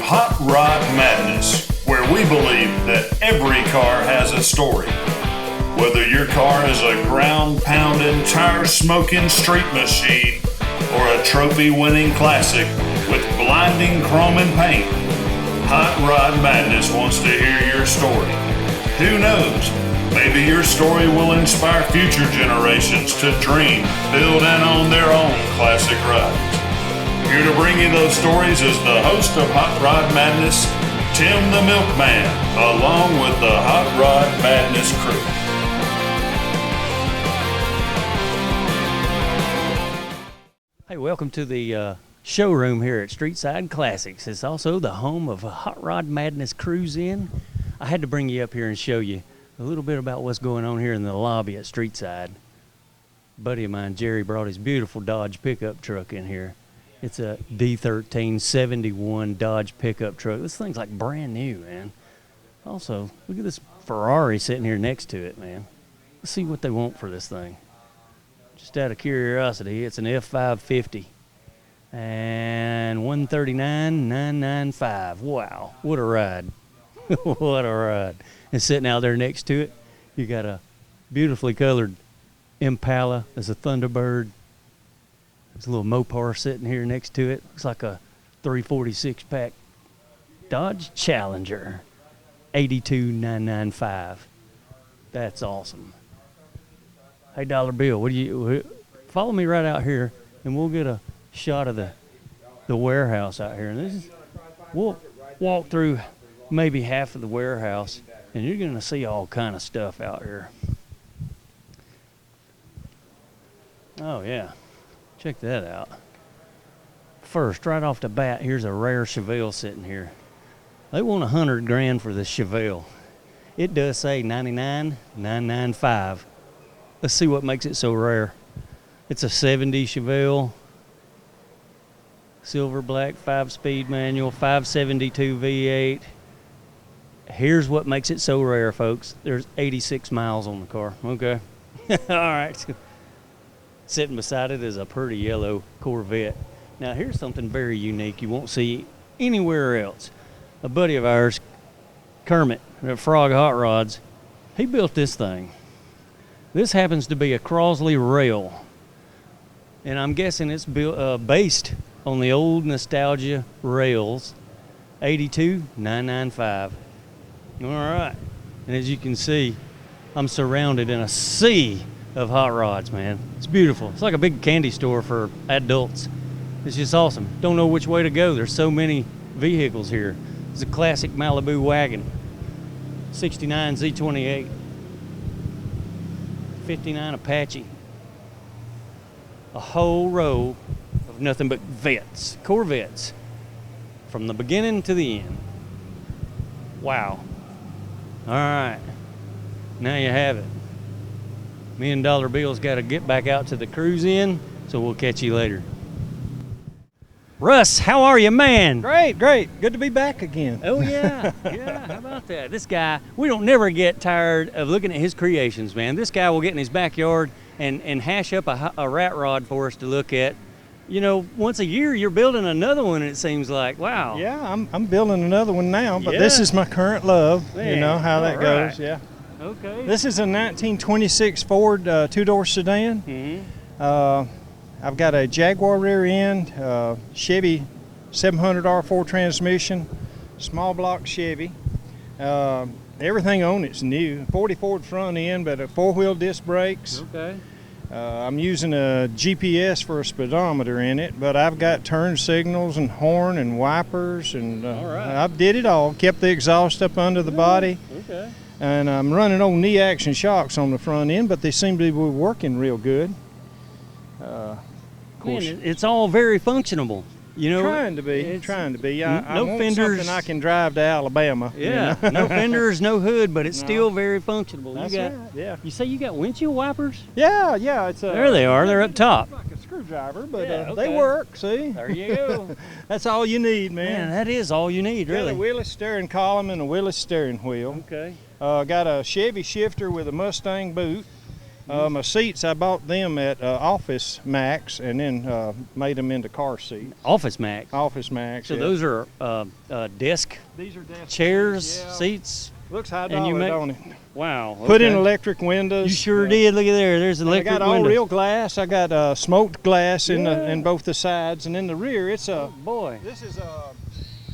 Hot Rod Madness, where we believe that every car has a story. Whether your car is a ground-pounding, tire-smoking street machine or a trophy-winning classic with blinding chrome and paint, Hot Rod Madness wants to hear your story. Who knows? Maybe your story will inspire future generations to dream, build, and own their own classic rides. Here to bring you those stories is the host of Hot Rod Madness, Tim the Milkman, along with the Hot Rod Madness crew. Hey, welcome to the showroom here at Streetside Classics. It's also the home of a Hot Rod Madness Cruise In. I had to bring you up here and show you a little bit about what's going on here in the lobby at Streetside. A buddy of mine, Jerry, brought his beautiful Dodge pickup truck in here. It's a D13 71 Dodge pickup truck. This thing's like brand new, man. Also, look at this Ferrari sitting here next to it, man. Let's see what they want for this thing. Just out of curiosity, it's an F550 and 139,995. Wow, what a ride. What a ride. And sitting out there next to it, you got a beautifully colored Impala. There's a Thunderbird. There's a little Mopar sitting here next to it. Looks like a 346-pack Dodge Challenger, 82,995. That's awesome. Hey, Dollar Bill, follow me right out here, and we'll get a shot of the warehouse out here. And we'll walk through maybe half of the warehouse, and you're going to see all kind of stuff out here. Oh, yeah. Check that out. First, right off the bat, here's a rare Chevelle sitting here. They want $100,000 for this Chevelle. It does say 99,995. Let's see what makes it so rare. It's a 70 Chevelle, silver black, 5-speed manual, 572 V8. Here's what makes it so rare, folks. There's 86 miles on the car. Okay. All right. Sitting beside it is a pretty yellow Corvette. Now, here's something very unique you won't see anywhere else. A buddy of ours, Kermit, at Frog Hot Rods, he built this thing. This happens to be a Crosley rail, and I'm guessing it's based on the old nostalgia rails, 82,995. All right, and as you can see, I'm surrounded in a sea of hot rods, man. It's beautiful. It's like a big candy store for adults. It's just awesome. Don't know which way to go. There's so many vehicles here. It's a classic Malibu wagon, 69 Z28, 59 Apache. A whole row of nothing but vets, Corvettes, from the beginning to the end. Wow. All right, now you have it. Me and Dollar Bill's got to get back out to the cruise in, so we'll catch you later. Russ, how are you, man? Great, great. Good to be back again. Oh, yeah. Yeah, how about that? This guy, we don't never get tired of looking at his creations, man. This guy will get in his backyard and hash up a rat rod for us to look at. You know, once a year you're building another one, it seems like. Wow. Yeah, I'm building another one now, but this is my current love. Man, you know how that right. goes, yeah. Okay. This is a 1926 Ford two-door sedan. Mm-hmm. I've got a Jaguar rear end, Chevy 700 R4 transmission, small block Chevy. Everything on it's new. 40 Ford front end, but a four-wheel disc brakes. Okay. I'm using a GPS for a speedometer in it, but I've got turn signals and horn and wipers, and all right. I've did it all. Kept the exhaust up under the body. Okay. And I'm running old knee action shocks on the front end, but they seem to be working real good. Of course, Man, it's all very functional. You know, trying to be. I want fenders. something I can drive to Alabama. Yeah, you know? No fenders, no hood, but it's No. still very functional. That's right. Yeah. You say you got windshield wipers? Yeah. It's There they are. They're up top. like a screwdriver, but Yeah, they okay. work. See. There you go. That's all you need, Man, man. that is all you need, Got a really. Willis steering column and a Willis steering wheel. Okay. Got a Chevy shifter with a Mustang boot. My seats, I bought them at Office Max and then made them into car seats. Office Max. Office Max. So yeah. those are desk These are desk chairs, yeah. seats. Looks high And you dollar, make- don't it? Wow. Okay. Put in electric windows. You sure did. Look at there. There's And electric I got all windows. real glass. I got smoked glass in Yeah. in both the sides, and in the rear, it's a. Oh, boy. This is a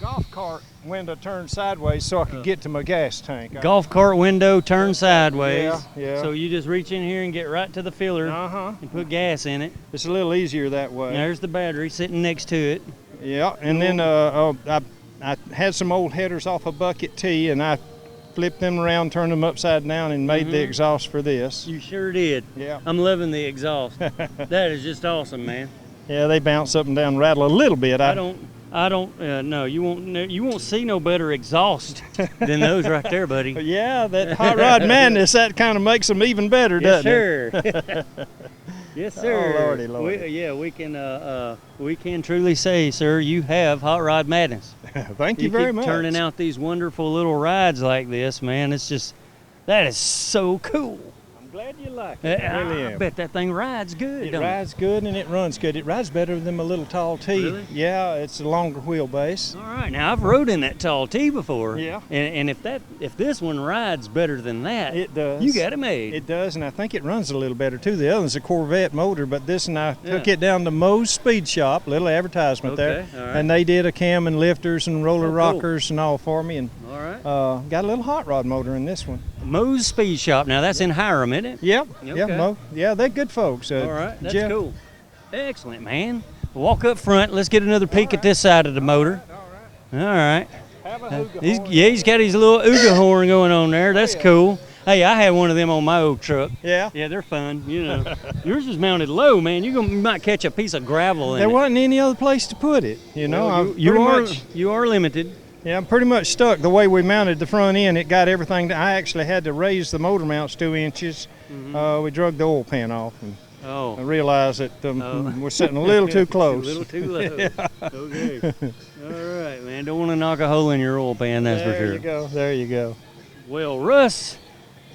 golf cart window turned sideways so I could get to my gas tank. Golf cart window turned sideways. Yeah, yeah. So you just reach in here and get right to the filler and put gas in it. It's a little easier that way. There's the battery sitting next to it. Yeah, and then I had some old headers off a bucket T, and I flipped them around, turned them upside down, and made the exhaust for this. You sure did. Yeah. I'm loving the exhaust. That is just awesome, man. Yeah, they bounce up and down, rattle a little bit. No, you won't see no better exhaust than those right there, buddy. Yeah, that Hot Rod Madness, that kind of makes them even better, Yes, doesn't it? sir. Yes, sir. Oh, Lordy. We can truly say, sir, you have Hot Rod Madness. Thank you very keep much. turning out these wonderful little rides like this, man. It's just, that is so cool. I'm glad you like it. I really I am. bet that thing rides good. It don't rides good and it runs good. It rides better than my little tall T. Really? Yeah, it's a longer wheelbase. All right, now I've rode in that tall T before. Yeah. And if this one rides better than that, It does. you got it made. It does, and I think it runs a little better too. The other one's a Corvette motor, but this one I took Yeah. it down to Moe's Speed Shop, little advertisement there, Okay, all right. and they did a cam and lifters and roller Oh, cool. rockers and all for me, and All right. got a little hot rod motor in this one. Moe's Speed Shop. Now that's in Hiram, isn't it? Yep, Okay. yeah, Moe. Yeah, they're good folks. All right, that's Jeff- cool. Excellent, man. Walk up front. Let's get another peek at this side of the motor. All right. Have a hookah horn. He's got his little ooga horn going on there. That's cool. Hey, I had one of them on my old truck. Yeah. Yeah, they're fun. You know, yours is mounted low, man. You might catch a piece of gravel in There it. wasn't any other place to put it, you know. Well, I'm you pretty are much- you are limited. Yeah, I'm pretty much stuck. The way we mounted the front end, it got everything. I actually had to raise the motor mounts 2 inches. We drug the oil pan off, and I Oh, realized that we're sitting a little too close. a little too low. Okay. All right, man. Don't want to knock a hole in your oil pan, that's for There sure. you go. There you go. Well, Russ,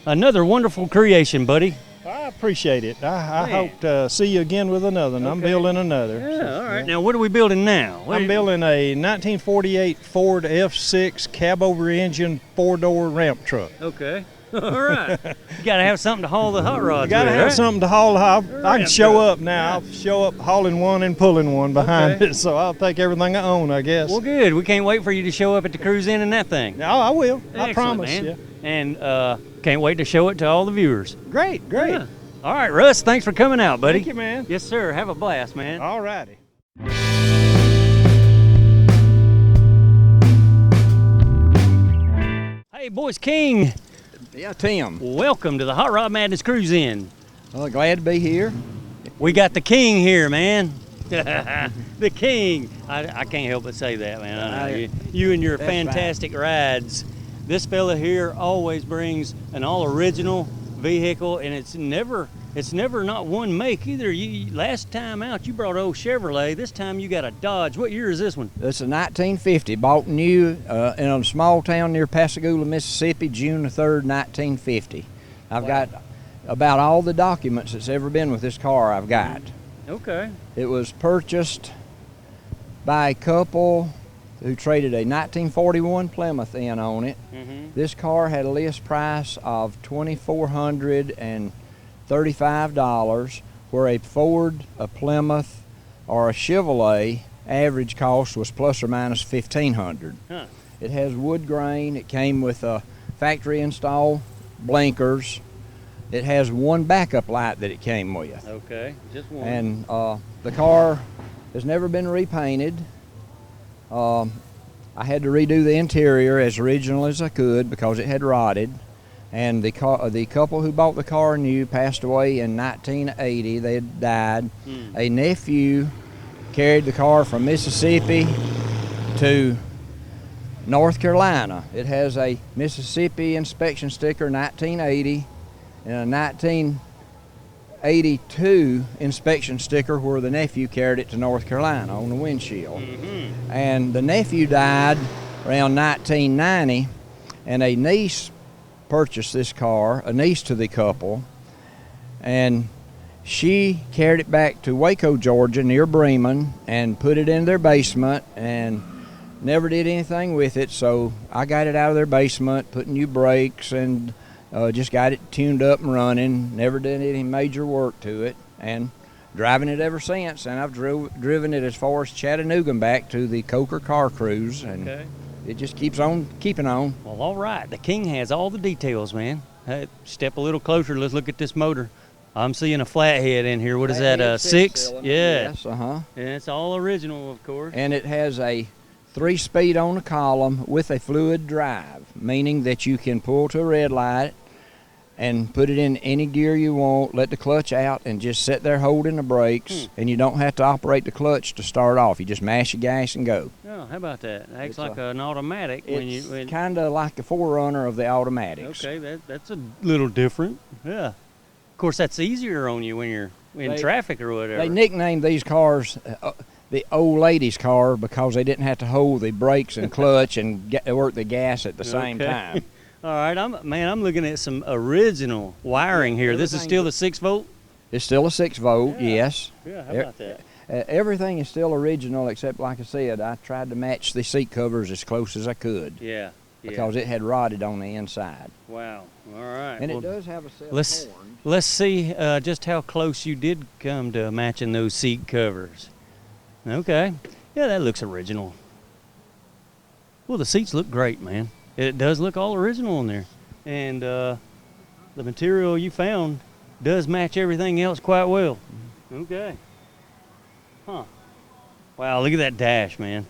another wonderful creation, buddy. I appreciate it. I Man. hope to see you again with another one. I'm Okay. building another. Yeah, all right. Now, what are we building now? I'm building a 1948 Ford F6 cab-over engine 4-door ramp truck. Okay. All right. You got to have something to haul the hot rods You got to with, have right? something to haul. I can Ramp show truck. up now. I'll show up hauling one and pulling one behind Okay. it, so I'll take everything I own, I guess. Well, good. We can't wait for you to show up at the cruise in and that thing. No, I will. I Excellent, promise man. you. And can't wait to show it to all the viewers. Great, great. Yeah. All right, Russ, thanks for coming out, buddy. Thank you, man. Yes, sir. Have a blast, man. All righty. Hey, Boys King, Yeah, Tim. welcome to the Hot Rod Madness Cruise In. Well, glad to be here. We got the king here, man. The king. I can't help but say that, man. I know. You and your That's right. fantastic rides. This fella here always brings an all original vehicle, and it's never not one make either. Last time out you brought old Chevrolet. This time you got a Dodge. What year is this one? This is a 1950, bought new in a small town near Pascagoula, Mississippi, June the 3rd, 1950. I've got about all the documents that's ever been with this car I've got. Okay. It was purchased by a couple who traded a 1941 Plymouth in on it. Mm-hmm. This car had a list price of $2,435, where a Ford, a Plymouth, or a Chevrolet average cost was plus or minus $1,500. Huh. It has wood grain. It came with a factory install blinkers. It has one backup light that it came with. Okay. Just one. And the car has never been repainted. I had to redo the interior as original as I could because it had rotted. And the couple who bought the car new passed away in 1980. They had died. A nephew carried the car from Mississippi to North Carolina. It has a Mississippi inspection sticker, 1980, and a 1982 inspection sticker where the nephew carried it to North Carolina on the windshield. Mm-hmm. And the nephew died around 1990, and a niece purchased this car, a niece to the couple, and she carried it back to Waco, Georgia, near Bremen, and put it in their basement, and never did anything with it. So I got it out of their basement, put new brakes, and just got it tuned up and running. Never did any major work to it, and driving it ever since. And I've driven it as far as Chattanooga and back to the Coker Car Cruise, and it just keeps on keeping on. Well, all right. The King has all the details, man. Hey, step a little closer. Let's look at this motor. I'm seeing a flathead in here. What is that, 6? Yeah. Yes, uh-huh. And it's all original, of course. And it has a 3-speed on the column with a fluid drive, meaning that you can pull to a red light and put it in any gear you want, let the clutch out, and just sit there holding the brakes, and you don't have to operate the clutch to start off. You just mash the gas and go. Oh, how about that? It acts like an automatic. It's kind of like the forerunner of the automatics. Okay, that's a little different. Yeah. Of course, that's easier on you when you're in traffic or whatever. They nicknamed these cars the old lady's car because they didn't have to hold the brakes and clutch and work the gas at the same time. All right, I'm looking at some original wiring here. This is still the 6-volt? It's still a 6-volt, yes. Yeah, how about that? Everything is still original, except, like I said, I tried to match the seat covers as close as I could. Yeah. Because it had rotted on the inside. Wow. All right. And it does have a set of horns. Let's see just how close you did come to matching those seat covers. Okay. Yeah, that looks original. Well, the seats look great, man. It does look all original in there. And the material you found does match everything else quite well. Okay. Huh. Wow, look at that dash, man.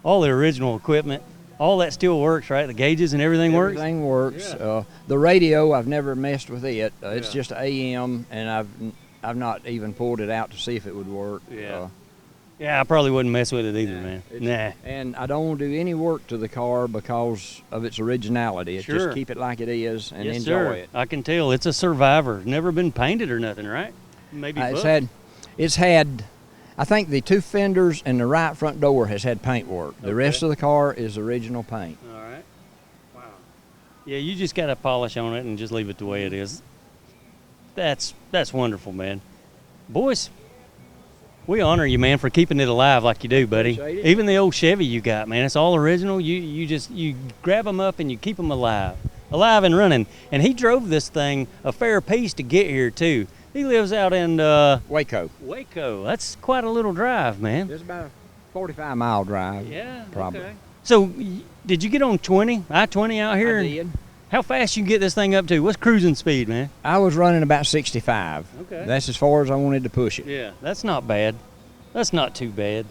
All the original equipment. All that still works, right? The gauges and everything works? Everything works. Yeah. The radio, I've never messed with it. It's just AM, and I've not even pulled it out to see if it would work. Yeah. Yeah, I probably wouldn't mess with it either, man. Nah. And I don't want to do any work to the car because of its originality. It's just keep it like it is and enjoy it. I can tell. It's a survivor. Never been painted or nothing, right? Maybe it's had, I think the 2 fenders and the right front door has had paint work. The rest of the car is original paint. All right. Wow. Yeah, you just got to polish on it and just leave it the way it is. That's wonderful, man. Boys, we honor you, man, for keeping it alive like you do, buddy. Even the old Chevy you got, man, it's all original. You grab them up and you keep them alive and running. And he drove this thing a fair piece to get here too. He lives out in Waco. Waco. That's quite a little drive, man. It's about a 45-mile drive. Yeah, probably. Okay. So, did you get on I-20 out here? I did. How fast you can get this thing up to? What's cruising speed, man? I was running about 65. Okay. That's as far as I wanted to push it. Yeah, that's not bad. That's not too bad.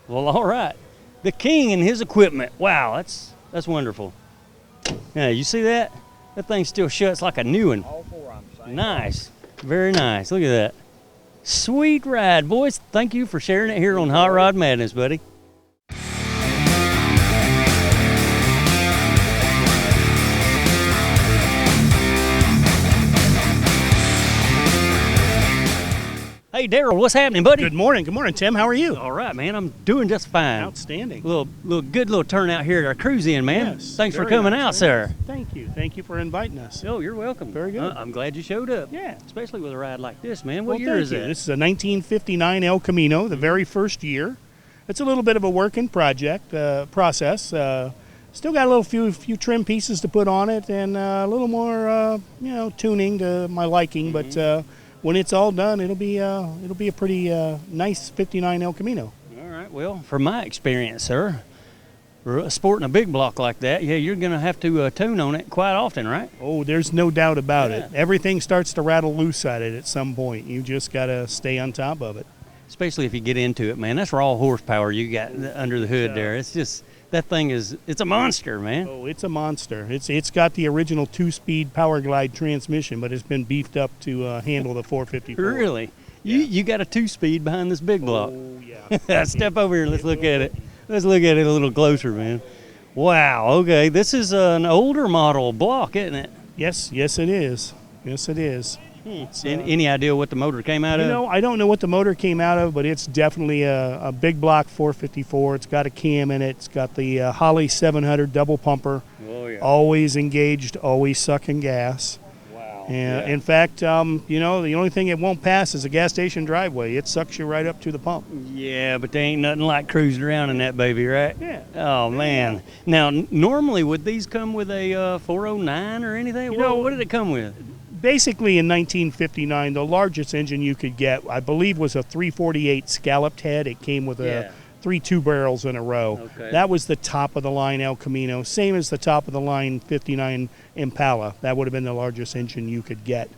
Well, all right. The King and his equipment. Wow, that's wonderful. Yeah, you see that? That thing still shuts like a new one. All 4 I'm saying. Nice. Very nice. Look at that. Sweet ride, boys. Thank you for sharing it here on Hot Rod Madness, buddy. Hey, Daryl, what's happening, buddy? Good morning, Tim. How are you? All right, man. I'm doing just fine. Outstanding. Good little turnout here at our cruise in, man. Yes. Thanks for coming out, sir. Thank you for inviting us. Oh, you're welcome. Very good. I'm glad you showed up. Yeah. Especially with a ride like this, man. What year is that? This is a 1959 El Camino, the very first year. It's a little bit of a working process. Still got a little few trim pieces to put on it, and a little more, tuning to my liking. But when it's all done, it'll be a pretty nice 59 El Camino. All right. Well, from my experience, sir, sporting a big block like that, yeah, you're going to have to tune on it quite often, right? Oh, there's no doubt about it. Everything starts to rattle loose at it at some point. You just got to stay on top of it. Especially if you get into it, man. That's raw horsepower you got under the hood there. It's just, that thing it's a monster, man. Oh, it's a monster. It's got the original 2-speed Power Glide transmission, but it's been beefed up to handle the 454. Really? Yeah. You got a 2-speed behind this big block. Oh, yeah. Step over here. Let's look at it. Let's look at it a little closer, man. Wow. Okay. This is an older model block, isn't it? Yes, it is. Yes, it is. Any idea what the motor came out of? I don't know what the motor came out of, but it's definitely a big block 454. It's got a cam in it. It's got the Holly 700 double pumper. Oh, yeah. Always engaged, always sucking gas. Wow. Wow. And in fact, you know, the only thing it won't pass is a gas station driveway. It sucks you right up to the pump. Yeah, but there ain't nothing like cruising around in that baby, right? Yeah. Oh, man. Now, normally, would these come with a 409 or anything? You know, what did it come with? Basically, in 1959, the largest engine you could get, I believe, was a 348 scalloped head. It came with Yeah. 3 2-barrels in a row. Okay. That was the top of the line El Camino, same as the top of the line 59 Impala. That would have been the largest engine you could get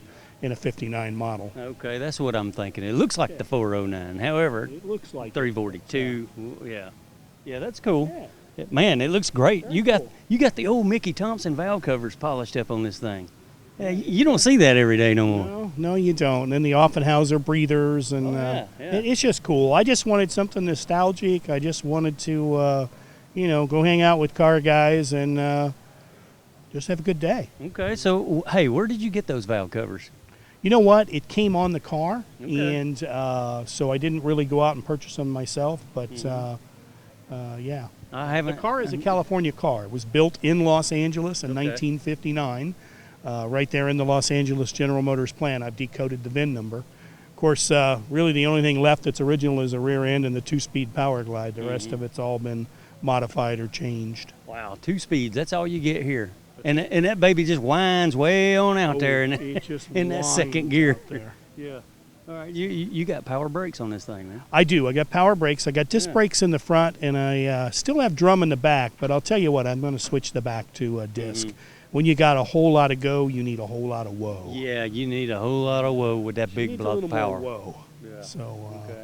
in a 59 model. Okay, that's what I'm thinking. It looks like the 409. However, It looks like 342. Yeah. Yeah, that's cool. Yeah. Yeah, man, it looks great. Very You got cool. you got the old Mickey Thompson valve covers polished up on this thing. Yeah, you don't see that every day no more. No, you don't. And the Offenhauser breathers, and yeah. it's just cool. I just wanted something nostalgic. I just wanted to, you know, go hang out with car guys and just have a good day. Okay, so hey, where did you get those valve covers? You know what? It came on the car, Okay. and so I didn't really go out and purchase them myself. But yeah, I the haven't. car is a California car. It was built in Los Angeles in Okay. 1959, right there in the Los Angeles General Motors plant. I've decoded the VIN number. Of course, really the only thing left that's original is a rear end and the 2-speed power glide. The rest of it's all been modified or changed. Wow, 2 speeds. That's all you get here. And that baby just winds way on out there in, It just in that second winds gear. out there. Yeah. All right, you got power brakes on this thing, man. I do. I got power brakes. I got disc brakes in the front, and I still have drum in the back. But I'll tell you what, I'm going to switch the back to a disc. When you got a whole lot of go, you need a whole lot of whoa. Yeah, you need a whole lot of whoa with that You big need a block little power. more whoa. Yeah. So, Okay.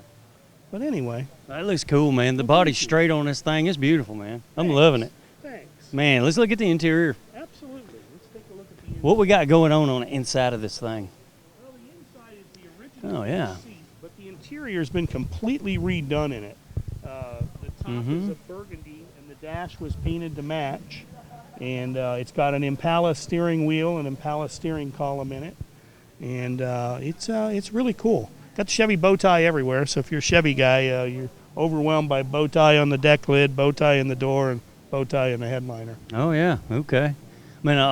but anyway. That looks cool, man. The body's straight on this thing. It's beautiful, man. I'm loving it. Thanks. Man, let's look at the interior. Absolutely. Let's take a look at the inside. What we got going on the inside of this thing? Well, the inside is the original Oh, yeah. seat, but the interior's been completely redone in it. The top is a burgundy, and the dash was painted to match. And it's got an Impala steering wheel, an Impala steering column in it, and it's really cool. Got the Chevy bow tie everywhere, so if you're a Chevy guy, you're overwhelmed by bow tie on the deck lid, bow tie in the door, and bow tie in the headliner. Oh, yeah. Okay. Man, I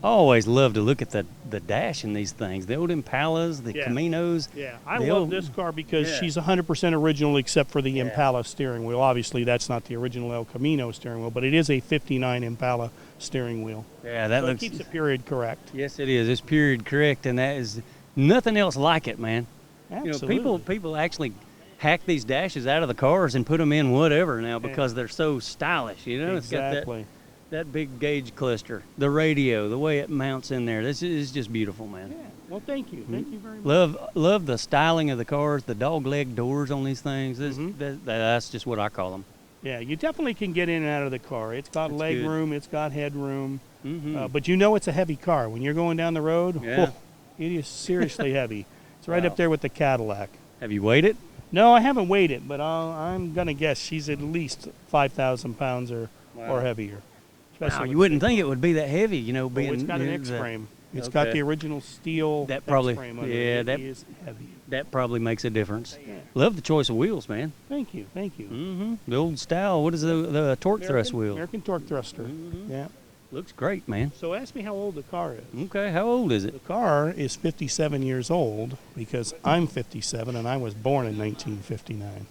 always love to look at the dash in these things. The old Impalas, the Yeah. Caminos. Yeah, I The love old- this car because Yeah. she's 100% original except for the Yeah. Impala steering wheel. Obviously, that's not the original El Camino steering wheel, but it is a 59 Impala steering wheel. Yeah, that So looks. it keeps it period correct. Yes, it is. It's period correct, and that is nothing else like it, man. Absolutely. You know, people actually hack these dashes out of the cars and put them in whatever now because they're so stylish. You know, Exactly. it's got that big gauge cluster, the radio, the way it mounts in there. This is just beautiful, man. Yeah. Well, thank you. Thank you very much. Love the styling of the cars, the dog leg doors on these things. That's just what I call them. Yeah, you definitely can get in and out of the car. It's got That's leg good. room. It's got headroom. Mm-hmm. But you know it's a heavy car. When you're going down the road, Yeah. it is seriously heavy. It's right Wow. up there with the Cadillac. Have you weighed it? No, I haven't weighed it, but I'm going to guess she's at least 5,000 pounds or heavier. Wow, Especially you with wouldn't think it would be that heavy, you know, Oh, being. it's got an you know, X-frame. It's got okay. the original steel That probably- X-frame under yeah, it. that- It is heavy. That probably makes a difference. Yeah. Love the choice of wheels, man. Thank you. Thank you. Mm-hmm. The old style. What is the torque thrust wheel? American torque thruster. Mhm. Yeah. Looks great, man. So ask me how old the car is. Okay, how old is it? The car is 57 years old because I'm 57 and I was born in 1959.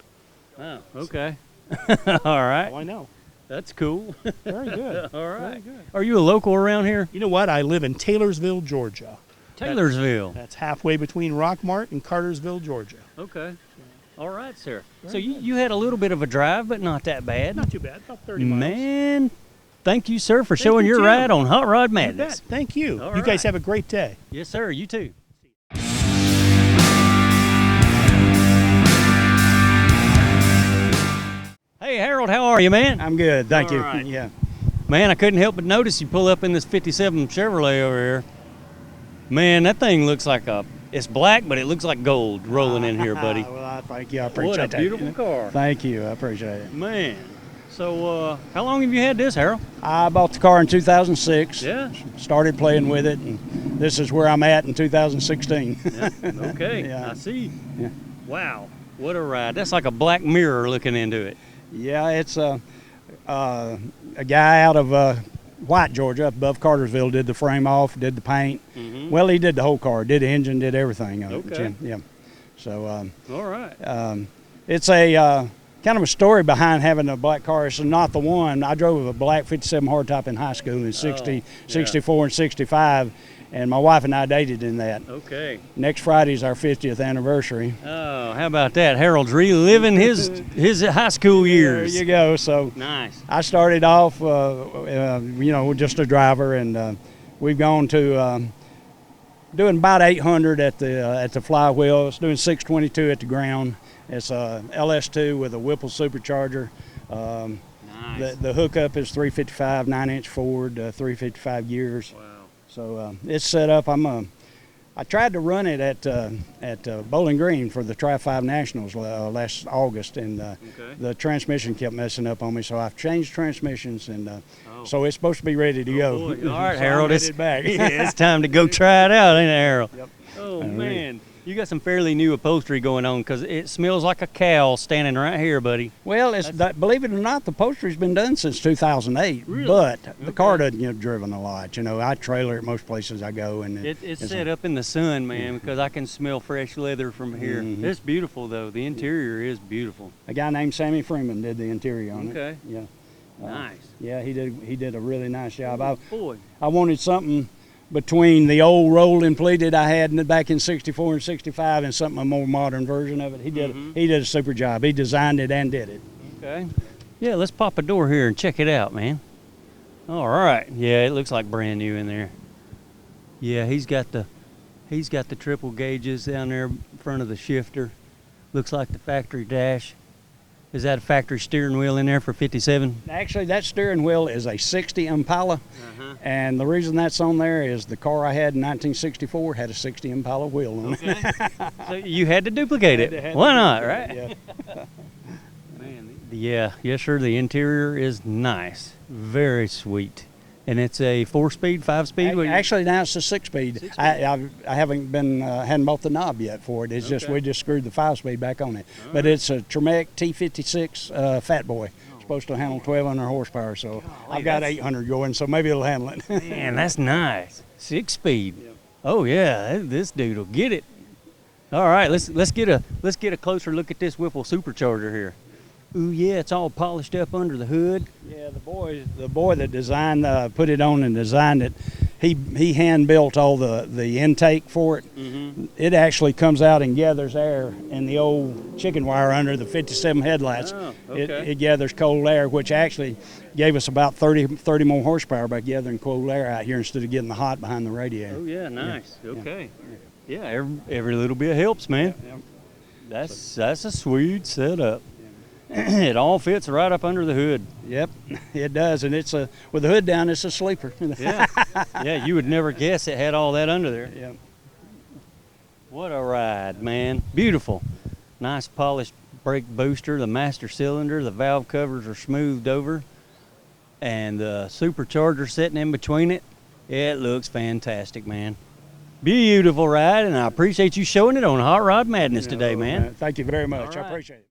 Oh, okay. All right. Oh, I know. That's cool. Very good. All right. Very good. Are you a local around here? You know what? I live in Taylorsville, Georgia. Taylorsville. That's halfway between Rockmart and Cartersville, Georgia. Okay. All right, sir. So you had a little bit of a drive, but not that bad. Not too bad. About 30 miles. Man, thank you, sir, for Thank showing you, your Tim. ride on Hot Rod You bet. Madness. Thank you. All You guys right. have a great day. Yes, sir. You too. Hey, Harold, how are you, man? I'm good, thank All you. right. Yeah. Man, I couldn't help but notice you pull up in this 57 Chevrolet over here. Man, that thing looks like it's black, but it looks like gold rolling in here, buddy. Well, I thank you. I appreciate What a that. beautiful car. Thank you. I appreciate it. Man. So, how long have you had this, Harold? I bought the car in 2006. Yeah. Started playing with it, and this is where I'm at in 2016. Yeah. Okay. Yeah. I see. Yeah. Wow. What a ride. That's like a black mirror looking into it. Yeah, it's a guy out of White, Georgia, up above Cartersville. Did the frame off, did the paint. Well, he did the whole car, did the engine, did everything. Okay. Yeah. So. All right. It's a kind of a story behind having a black car. It's not the one. I drove a black 57 hardtop in high school in 64 and 65, and my wife and I dated in that. Okay. Next Friday is our 50th anniversary. Oh, how about that? Harold's reliving his high school years. There you go. So Nice. I started off, just a driver, and we've gone to doing about 800 at the flywheel. It's doing 622 at the ground. It's a LS2 with a Whipple supercharger. Nice. The hookup is 355 9-inch Ford, 355 gears. Wow. So it's set up. I tried to run it at Bowling Green for the Tri-5 Nationals last August, and the transmission kept messing up on me. So I've changed transmissions, and so it's supposed to be ready to go. Boy. All right, So Harold, I'm it's headed back. it's time to go try it out, ain't it, Harold? Yep. Oh All right. man, you got some fairly new upholstery going on because it smells like a cow standing right here, buddy. Well, believe it or not, the upholstery's been done since 2008. Really? But the car doesn't get driven a lot. I trailer it most places I go, and It's set up in the sun, man, because I can smell fresh leather from here. It's beautiful, though. The interior is beautiful. A guy named Sammy Freeman did the interior on it. Okay. Yeah. Nice. Yeah, he did a really nice job. Boy. I wanted something between the old rolling pleated I had back in 64 and 65 and something a more modern version of it. He did a super job. He designed it and did it. Okay. Yeah, let's pop a door here and check it out, man. All right. Yeah, it looks like brand new in there. Yeah, he's got the triple gauges down there in front of the shifter. Looks like the factory dash. Is that a factory steering wheel in there for 57? Actually, that steering wheel is a 60 Impala, and the reason that's on there is the car I had in 1964 had a 60 Impala wheel on it. So you had to duplicate it. Why not, right? Yeah. Man, yes, sir. The interior is nice, very sweet, and it's a 4-speed, 5-speed. Actually, now it's a 6-speed. I hadn't bought the knob yet for it. It's just we just screwed the 5-speed back on it. But it's a Tremec T56 Fat Boy. Supposed to handle 1,200 horsepower, so I've got 800 going, so maybe it'll handle it. Man, that's nice. 6-speed. Yep. Oh yeah, this dude will get it. All right, let's get a closer look at this Whipple supercharger here. Ooh yeah, it's all polished up under the hood. Yeah, the boy that designed, put it on and designed it, he hand built all the intake for it. It actually comes out and gathers air in the old chicken wire under the 57 headlights. Oh, okay. It gathers cold air, which actually gave us about 30 more horsepower by gathering cold air out here instead of getting the hot behind the radiator. Oh yeah, nice. Yeah. Okay. Yeah, every little bit helps, man. Yeah. That's a sweet setup. It all fits right up under the hood. Yep, it does, and it's with the hood down, it's a sleeper. Yeah, you would never guess it had all that under there. Yeah. What a ride, man. Beautiful. Nice polished brake booster, the master cylinder, the valve covers are smoothed over, and the supercharger sitting in between it. It looks fantastic, man. Beautiful ride, and I appreciate you showing it on Hot Rod Madness today, man. Thank you very much. All right. I appreciate it.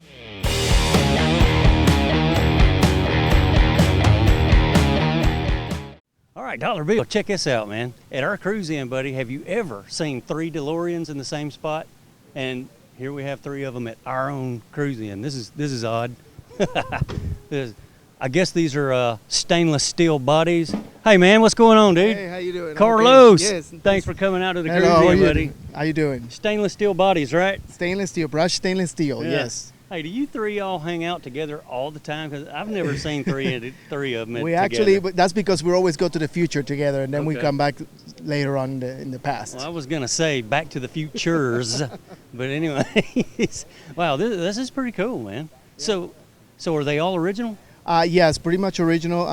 All right, Dollar Bill, check this out, man. At our cruise in, buddy, have you ever seen 3 DeLoreans in the same spot? And here we have 3 of them at our own cruise in. This is odd. I guess these are stainless steel bodies. Hey, man, what's going on, dude? Hey, how you doing? Carlos, Okay. Yes. thanks for coming out to the Hello, cruise how are in, you? buddy. How you doing? Stainless steel bodies, right? Stainless steel, brushed stainless steel. Yeah. Yes. Hey, do you 3 all hang out together all the time? Because I've never seen 3 of them We together. actually, but that's because we always go to the future together, and then we Okay. come back later on in the past. Well, I was gonna say Back to the Futures, but anyways, wow, this is pretty cool, man. So are they all original? Yes, pretty much original.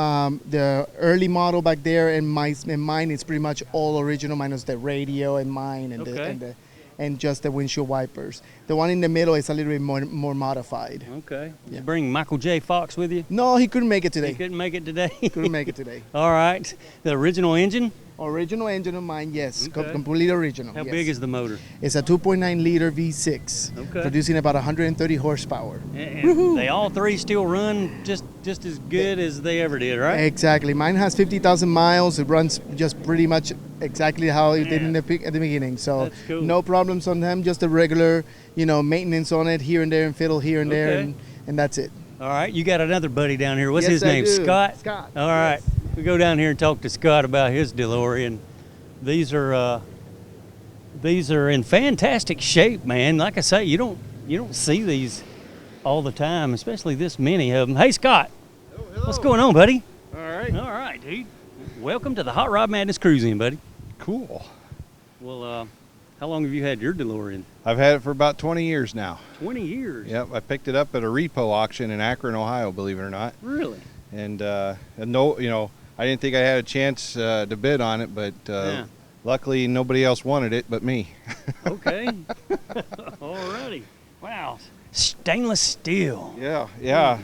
The early model back there and mine is pretty much all original, minus the radio and mine and Okay. and just the windshield wipers. The one in the middle is a little bit more modified. Okay. Did Yeah. you bring Michael J. Fox with you? No, he couldn't make it He today. couldn't make it today. Couldn't make it today. All right. The original engine? Original engine of mine, yes, Okay. completely original. How yes. big is the motor? It's a 2.9 liter V6, Okay. producing about 130 horsepower. And they all three still run just as good as they ever did, right? Exactly. Mine has 50,000 miles. It runs just pretty much exactly how it did at the beginning. So That's cool. no problems on them. Just a regular, maintenance on it here and there, and fiddle here and there, Okay. and that's it. All right, you got another buddy down here. What's Yes, his I name? do. Scott? Scott, All right. yes. We go down here and talk to Scott about his DeLorean. These are in fantastic shape, man. Like I say, you don't see these all the time, especially this many of them. Hey, Scott. Oh, hello. What's going on, buddy? All right. All right, dude. Welcome to the Hot Rod Madness Cruise-In, buddy. Cool. Well, how long have you had your DeLorean? I've had it for about 20 years now. 20 years. Yep, I picked it up at a repo auction in Akron, Ohio, believe it or not. Really? And I didn't think I had a chance to bid on it, but Yeah. luckily nobody else wanted it but me. Okay. Alrighty. Wow. Stainless steel. Yeah.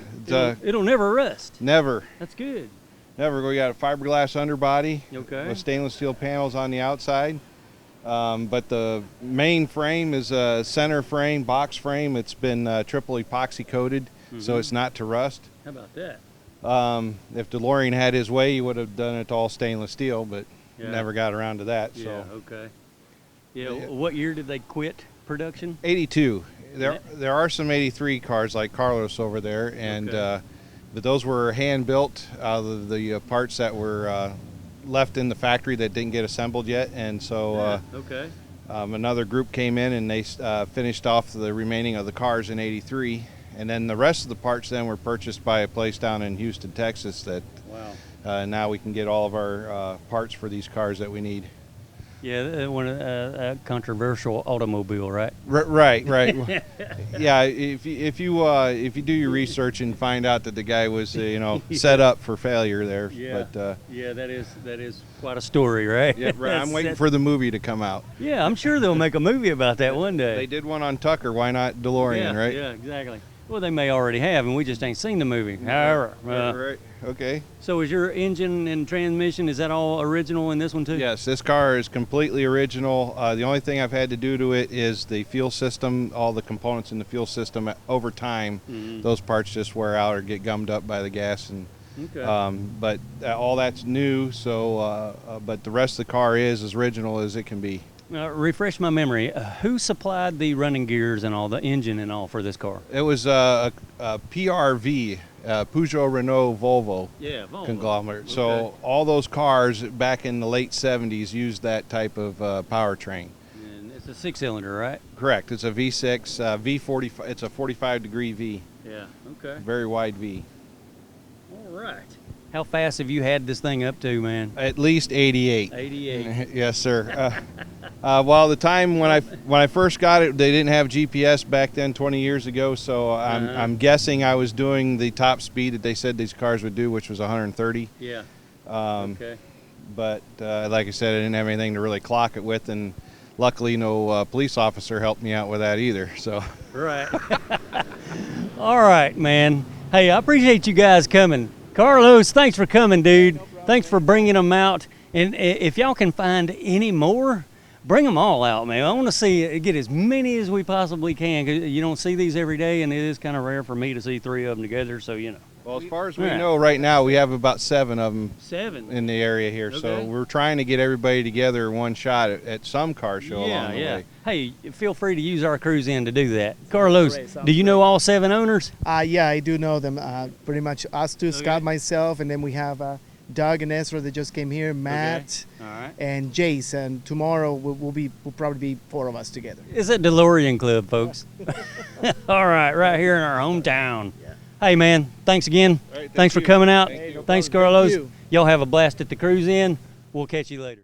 It'll never rust. Never. That's good. We got a fiberglass underbody Okay. with stainless steel panels on the outside. But the main frame is a center frame, box frame. It's been triple epoxy coated, so it's not to rust. How about that? If DeLorean had his way, he would have done it all stainless steel, but Yeah. never got around to that. Yeah, So okay. Yeah, what year did they quit production? 82. There are some 83 cars like Carlos over there, and Okay. but those were hand built out of the parts that were left in the factory that didn't get assembled yet, and so Okay. another group came in and they finished off the remaining of the cars in 83, and then the rest of the parts then were purchased by a place down in Houston, Texas that now we can get all of our parts for these cars that we need. Yeah, a controversial automobile, right? Right. Yeah, if you do your research and find out that the guy was set up for failure there, Yeah. but Yeah, that is quite a story, right? yeah, right, I'm waiting for the movie to come out. Yeah, I'm sure they'll make a movie about that one day. They did one on Tucker. Why not DeLorean? Yeah, right? Yeah, exactly. Well, they may already have, and we just ain't seen the movie. Right. Okay. So is your engine and transmission, is that all original in this one too? Yes, this car is completely original. The only thing I've had to do to it is the fuel system, all the components in the fuel system. Over time, those parts just wear out or get gummed up by the gas. And Okay. but all that's new. So, but the rest of the car is as original as it can be. Refresh my memory. Who supplied the running gears and all, the engine and all for this car? It was a PRV, Peugeot Renault Volvo. Yeah, Volvo. Conglomerate. Okay. So all those cars back in the late 70s used that type of powertrain. And it's a 6-cylinder, right? Correct. It's a V6, V45. It's a 45-degree V, Yeah. Okay. very wide V. All right. How fast have you had this thing up to, man? At least 88. 88. Yes, sir. Well, the time when I first got it, they didn't have GPS back then, 20 years ago. So I'm guessing I was doing the top speed that they said these cars would do, which was 130. Yeah. Okay. But like I said, I didn't have anything to really clock it with, and luckily no police officer helped me out with that either. So. Right. All right, man. Hey, I appreciate you guys coming. Carlos, thanks for coming, dude. Thanks for bringing them out. And if y'all can find any more, bring them all out, man. I want to get as many as we possibly can, because you don't see these every day, and it is kind of rare for me to see 3 of them together, so you know. Well, as far as we Yeah. know right now, we have about 7 of them 7. in the area here. So Okay. we're trying to get everybody together in one shot at some car show along the way. Hey, feel free to use our cruise in to do that. Carlos, do you know all 7 owners? Yeah, I do know them. Pretty much us two, Okay. Scott, myself, and then we have Doug and Ezra that just came here, Matt, All right. and Jace. And tomorrow we'll probably be 4 of us together. It's at DeLorean Club, folks. All right here in our hometown. Hey, man, thanks again. All right, thanks for you. coming out. Thank you. Thanks, Thank Carlos. you. Y'all have a blast at the cruise in. We'll catch you later.